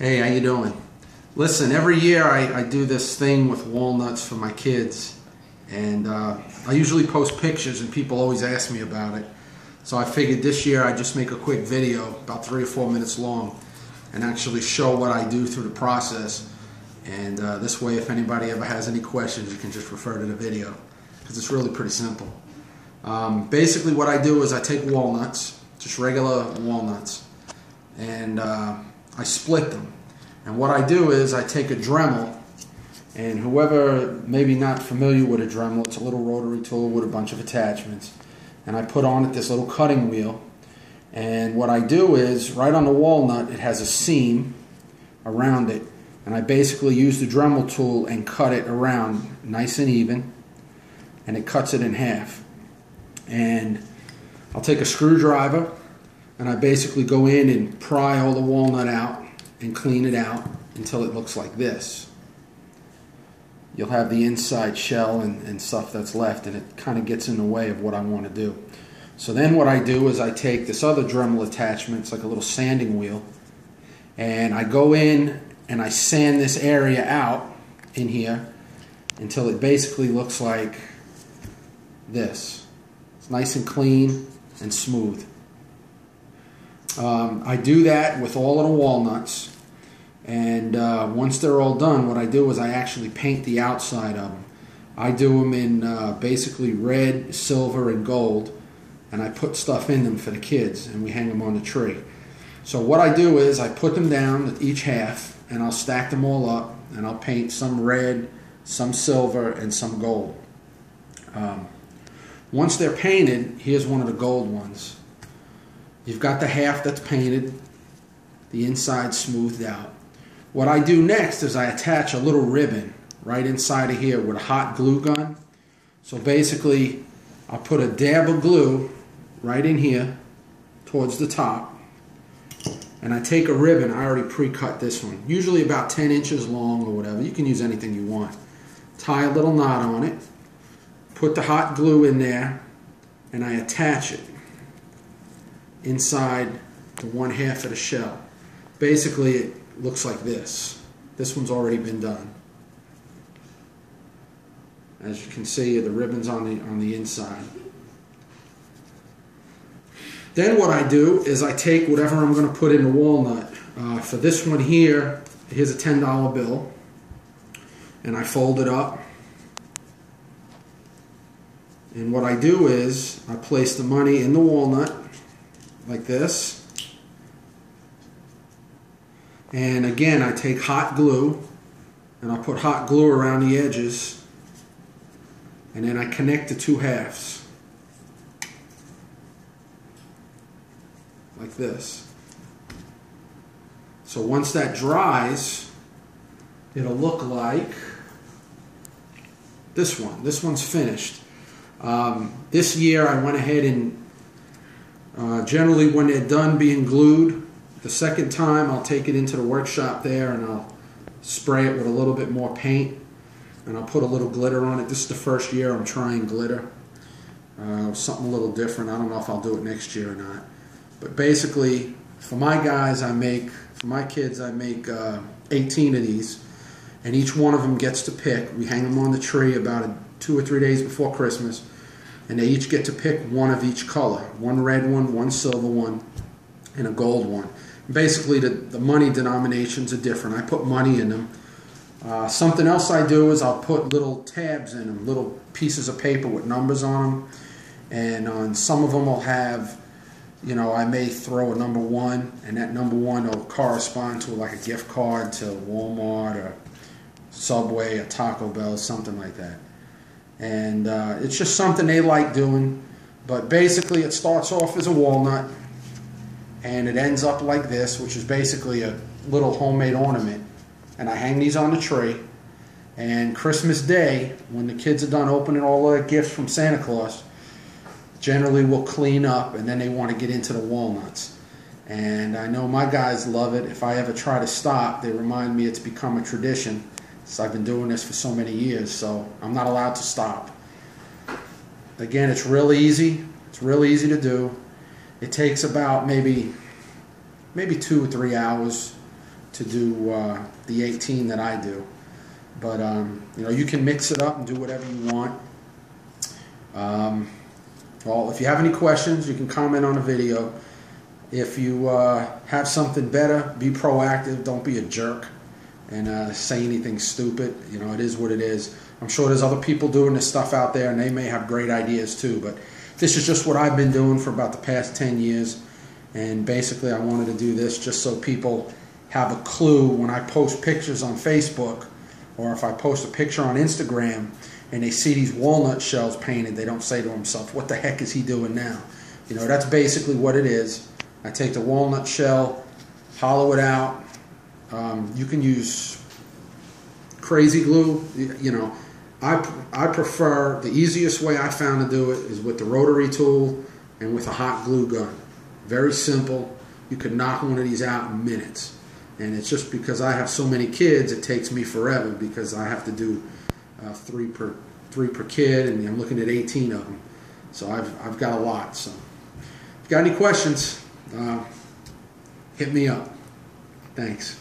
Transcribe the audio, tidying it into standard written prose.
Hey, how you doing? Listen, every year I do this thing with walnuts for my kids, and I usually post pictures and people always ask me about it. So I figured this year I'd just make a quick video, about 3 or 4 minutes long, and actually show what I do through the process. And this way, if anybody ever has any questions, you can just refer to the video, because it's really pretty simple. Basically what I do is I take walnuts, just regular walnuts, and I split them. And what I do is I take a Dremel, and whoever maybe not familiar with a Dremel, it's a little rotary tool with a bunch of attachments, and I put on it this little cutting wheel. And what I do is, right on the walnut, it has a seam around it, and I basically use the Dremel tool and cut it around nice and even, and it cuts it in half. And I'll take a screwdriver and I basically go in and pry all the walnut out and clean it out until it looks like this. You'll have the inside shell and stuff that's left, and it kind of gets in the way of what I want to do. So then what I do is I take this other Dremel attachment, it's like a little sanding wheel, and I go in and I sand this area out in here until it basically looks like this. It's nice and clean and smooth. I do that with all of the walnuts, and once they're all done, what I do is I actually paint the outside of them. I do them in basically red, silver, and gold, and I put stuff in them for the kids, and we hang them on the tree. So what I do is I put them down at each half, and I'll stack them all up, and I'll paint some red, some silver, and some gold. Once they're painted, here's one of the gold ones. You've got the half that's painted, the inside smoothed out. What I do next is I attach a little ribbon right inside of here with a hot glue gun. So basically, I'll put a dab of glue right in here towards the top, and I take a ribbon. I already pre-cut this one, usually about 10 inches long or whatever. You can use anything you want. Tie a little knot on it, put the hot glue in there, and I attach it inside the one half of the shell. Basically, it looks like this. This one's already been done. As you can see, the ribbon's on the inside. Then what I do is I take whatever I'm going to put in the walnut. For this one here, here's a $10 bill, and I fold it up. And what I do is I place the money in the walnut like this, and again I take hot glue and I put hot glue around the edges, and then I connect the two halves like this. So once that dries, it'll look like this one. This one's finished. This year I went ahead and generally when they're done being glued, the second time I'll take it into the workshop there and I'll spray it with a little bit more paint, and I'll put a little glitter on it. This is the first year I'm trying glitter. Something a little different. I don't know if I'll do it next year or not. But basically, for my guys, for my kids, I make 18 of these, and each one of them gets to pick. We hang them on the tree about 2 or 3 days before Christmas, and they each get to pick one of each color. One red one, one silver one, and a gold one. Basically, the money denominations are different. I put money in them. Something else I do is I'll put little tabs in them, little pieces of paper with numbers on them. And on some of them I'll have, you know, I may throw a number 1, and that number 1 will correspond to like a gift card to Walmart or Subway or Taco Bell, something like that. And it's just something they like doing. But basically it starts off as a walnut, and it ends up like this, which is basically a little homemade ornament. And I hang these on the tree, and Christmas Day, when the kids are done opening all their gifts from Santa Claus, generally we'll clean up, and then they want to get into the walnuts. And I know my guys love it. If I ever try to stop, they remind me it's become a tradition. So I've been doing this for so many years, so I'm not allowed to stop. Again, it's real easy. It's real easy to do. It takes about maybe 2 or 3 hours. to do the 18 that I do. But you know, you can mix it up and do whatever you want. Well, if you have any questions, you can comment on the video. If you have something better, be proactive. Don't be a jerk and say anything stupid. You know, it is what it is. I'm sure there's other people doing this stuff out there, and they may have great ideas too. But this is just what I've been doing for about the past 10 years. And basically, I wanted to do this just so people have a clue when I post pictures on Facebook, or if I post a picture on Instagram and they see these walnut shells painted, they don't say to themselves, what the heck is he doing now? You know, that's basically what it is. I take the walnut shell, hollow it out. You can use crazy glue. You know, I prefer, the easiest way I found to do it is with the rotary tool and with a hot glue gun. Very simple. You could knock one of these out in minutes. And it's just because I have so many kids, it takes me forever because I have to do three per kid, and I'm looking at 18 of them. So I've got a lot. So if you got any questions, hit me up. Thanks.